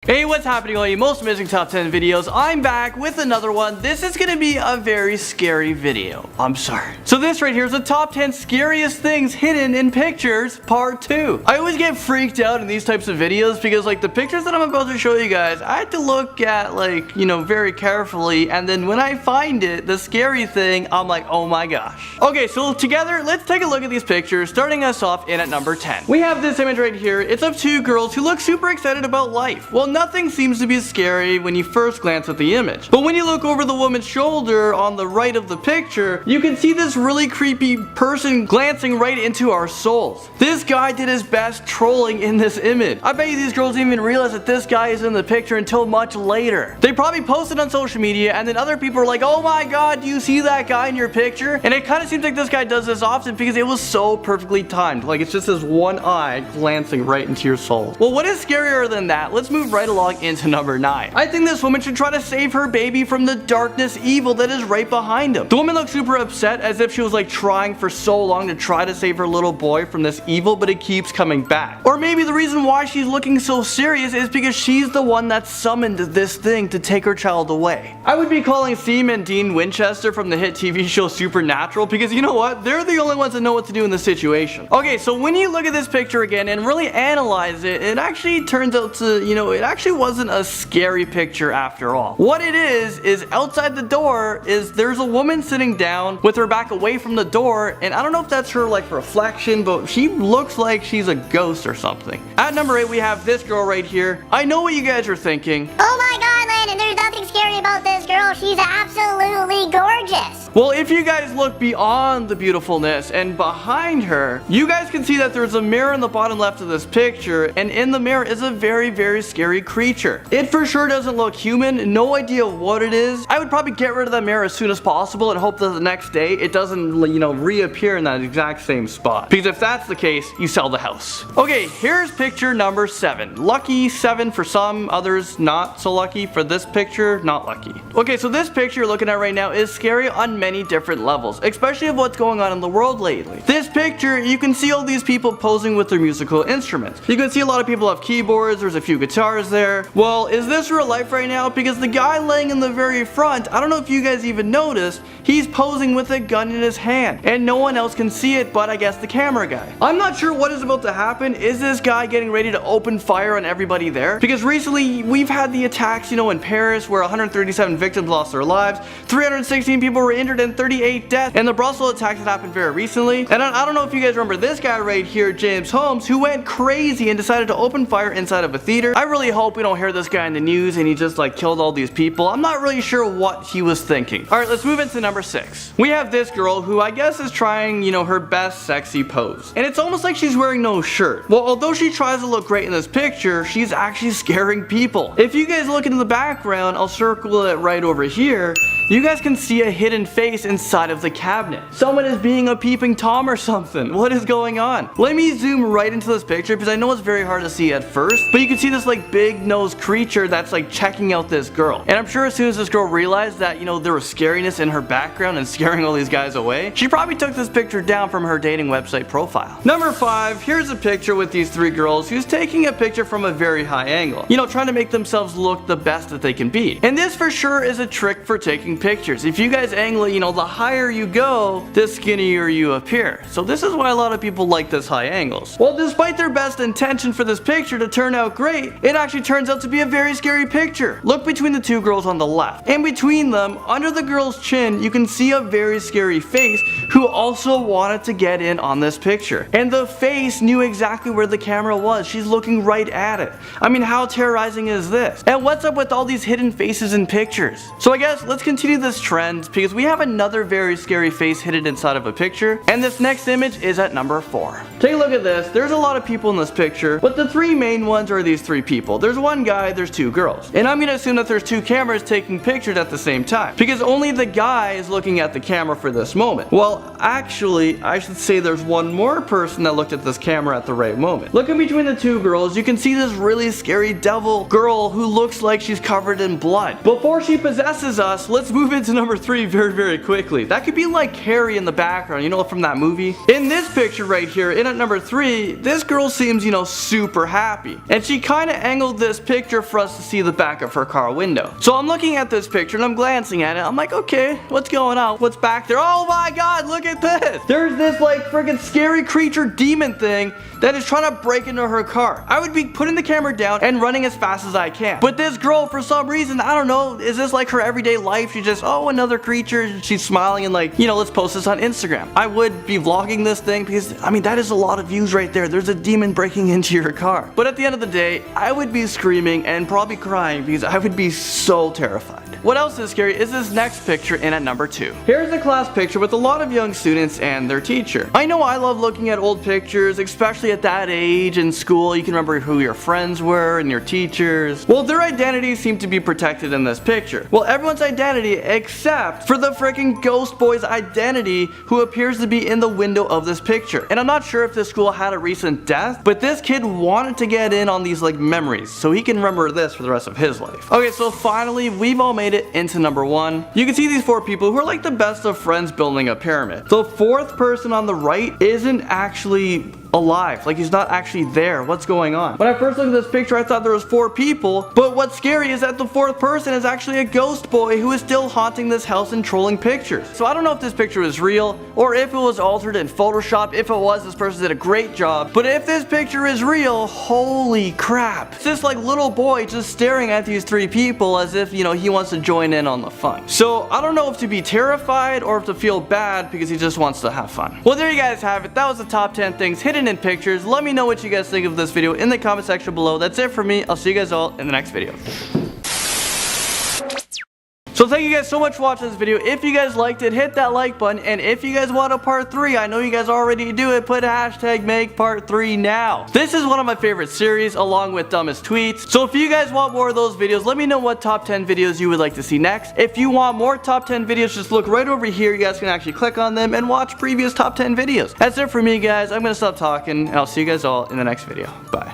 Hey, what's happening all you most amazing top 10 videos? I'm back with another one. This is gonna be a very scary video. I'm sorry. So this right here is the top 10 scariest things hidden in pictures part 2. I always get freaked out in these types of videos because like the pictures that I'm about to show you guys, I had to look at like, very carefully, and then when I find it, the scary thing, I'm like, oh my gosh. Okay, so together, let's take a look at these pictures, starting us off in at number 10. We have this image right here. It's of two girls who look super excited about life. Well, nothing seems to be scary when you first glance at the image. But when you look over the woman's shoulder on the right of the picture, you can see this really creepy person glancing right into our souls. This guy did his best trolling in this image. I bet you these girls didn't even realize that this guy is in the picture until much later. They probably posted on social media and then other people are like, oh my god, do you see that guy in your picture? And it kind of seems like this guy does this often because it was so perfectly timed. Like it's just this one eye glancing right into your soul. Well, what is scarier than that? Let's move right along into number 9. I think this woman should try to save her baby from the darkness evil that is right behind him. The woman looks super upset as if she was like trying for so long to try to save her little boy from this evil, but it keeps coming back. Or maybe the reason why she's looking so serious is because she's the one that summoned this thing to take her child away. I would be calling Seam and Dean Winchester from the hit TV show Supernatural because you know what? They're the only ones that know what to do in this situation. Okay, so when you look at this picture again and really analyze it, it actually turns out to, it actually wasn't a scary picture after all. What it is outside the door there's a woman sitting down with her back away from the door, and I don't know if that's her like reflection, but she looks like she's a ghost or something. At number 8 we have this girl right here. I know what you guys are thinking. Oh my god, Landon, there's nothing scary about this girl. She's absolutely gorgeous. Well, if you guys look beyond the beautifulness and behind her, you guys can see that there's a mirror in the bottom left of this picture, and in the mirror is a very, very scary creature. It for sure doesn't look human, no idea what it is. I would probably get rid of that mirror as soon as possible and hope that the next day it doesn't, reappear in that exact same spot. Because if that's the case, you sell the house. Okay, here's picture number 7. Lucky 7 for some, others not so lucky. For this picture, not lucky. Okay, so this picture you're looking at right now is scary on many different levels, especially of what's going on in the world lately. This picture, you can see all these people posing with their musical instruments. You can see a lot of people have keyboards, there's a few guitars there. Well, is this real life right now? Because the guy laying in the very front, I don't know if you guys even noticed, he's posing with a gun in his hand. And no one else can see it but I guess the camera guy. I'm not sure what is about to happen. Is this guy getting ready to open fire on everybody there? Because recently we've had the attacks, in Paris where 137 victims lost their lives, 316 people were injured and 38 deaths. And the Brussels attacks that happened very recently. And I don't know if you guys remember this guy right here, James Holmes, who went crazy and decided to open fire inside of a theater. I really hope we don't hear this guy in the news and he just like killed all these people. I'm not really sure what he was thinking. Alright, let's move into number 6. We have this girl who I guess is trying, her best sexy pose. And it's almost like she's wearing no shirt. Well, although she tries to look great in this picture, she's actually scaring people. If you guys look into the background, I'll circle it right over here. You guys can see a hidden face inside of the cabinet. Someone is being a peeping Tom or something. What is going on? Let me zoom right into this picture because I know it's very hard to see at first, but you can see this like big nosed creature that's like checking out this girl. And I'm sure as soon as this girl realized that, there was scariness in her background and scaring all these guys away, she probably took this picture down from her dating website profile. Number 5, here's a picture with these 3 girls who's taking a picture from a very high angle. Trying to make themselves look the best that they can be. And this for sure is a trick for taking pictures. If you guys angle it, the higher you go, the skinnier you appear. So this is why a lot of people like this high angles. Well, despite their best intention for this picture to turn out great, it actually turns out to be a very scary picture. Look between the 2 girls on the left. And between them, under the girl's chin, you can see a very scary face who also wanted to get in on this picture. And the face knew exactly where the camera was. She's looking right at it. I mean, how terrorizing is this? And what's up with all these hidden faces in pictures? So I guess let's continue this trend because we have another very scary face hidden inside of a picture, and this next image is at number 4. Take a look at this. There's a lot of people in this picture, but the 3 main ones are these 3 people. There's one guy, there's 2 girls. And I'm gonna assume that there's 2 cameras taking pictures at the same time because only the guy is looking at the camera for this moment. Well, actually, I should say there's one more person that looked at this camera at the right moment. Looking between the 2 girls, you can see this really scary devil girl who looks like she's covered in blood. Before she possesses us, let's move into number 3 very quickly. That could be like Carrie in the background, you know, from that movie. In this picture right here, in at number 3, this girl seems, you know, super happy. And she kind of angled this picture for us to see the back of her car window. So I'm looking at this picture and I'm glancing at it. I'm like, okay, what's going on? What's back there? Oh my god, look at this! There's this like freaking scary creature demon thing that is trying to break into her car. I would be putting the camera down and running as fast as I can. But this girl, for some reason, I don't know, is this like her everyday life? She just, oh, another creature. She's smiling and like, you know, let's post this on Instagram. I would be vlogging this thing because, I mean, that is a lot of views right there. There's a demon breaking into your car. But at the end of the day, I would be screaming and probably crying because I would be so terrified. What else is scary is this next picture in at number 2. Here's a class picture with a lot of young students and their teacher. I know I love looking at old pictures, especially at that age in school. You can remember who your friends were and your teachers. Well, their identities seem to be protected in this picture. Well, everyone's identity except for the freaking ghost boy's identity, who appears to be in the window of this picture. And I'm not sure if this school had a recent death, but this kid wanted to get in on these like memories so he can remember this for the rest of his life. Okay, so finally we've all made it into number 1. You can see these 4 people who are like the best of friends building a pyramid. The 4th person on the right isn't actually alive. Like, he's not actually there. What's going on? When I first looked at this picture, I thought there was 4 people, but what's scary is that the 4th person is actually a ghost boy who is still haunting this house and trolling pictures. So I don't know if this picture is real or if it was altered in Photoshop. If it was, this person did a great job. But if this picture is real, holy crap. It's this like little boy just staring at these 3 people as if, you know, he wants to join in on the fun. So I don't know if to be terrified or if to feel bad because he just wants to have fun. Well, there you guys have it. That was the top 10 things hidden in pictures. Let me know what you guys think of this video in the comment section below. That's it for me. I'll see you guys all in the next video. So thank you guys so much for watching this video. If you guys liked it, hit that like button. And if you guys want a part 3, I know you guys already do it, put hashtag make part 3 now. This is one of my favorite series along with dumbest tweets. So if you guys want more of those videos, let me know what top 10 videos you would like to see next. If you want more top 10 videos, just look right over here. You guys can actually click on them and watch previous top 10 videos. That's it for me, guys. I'm gonna stop talking and I'll see you guys all in the next video. Bye.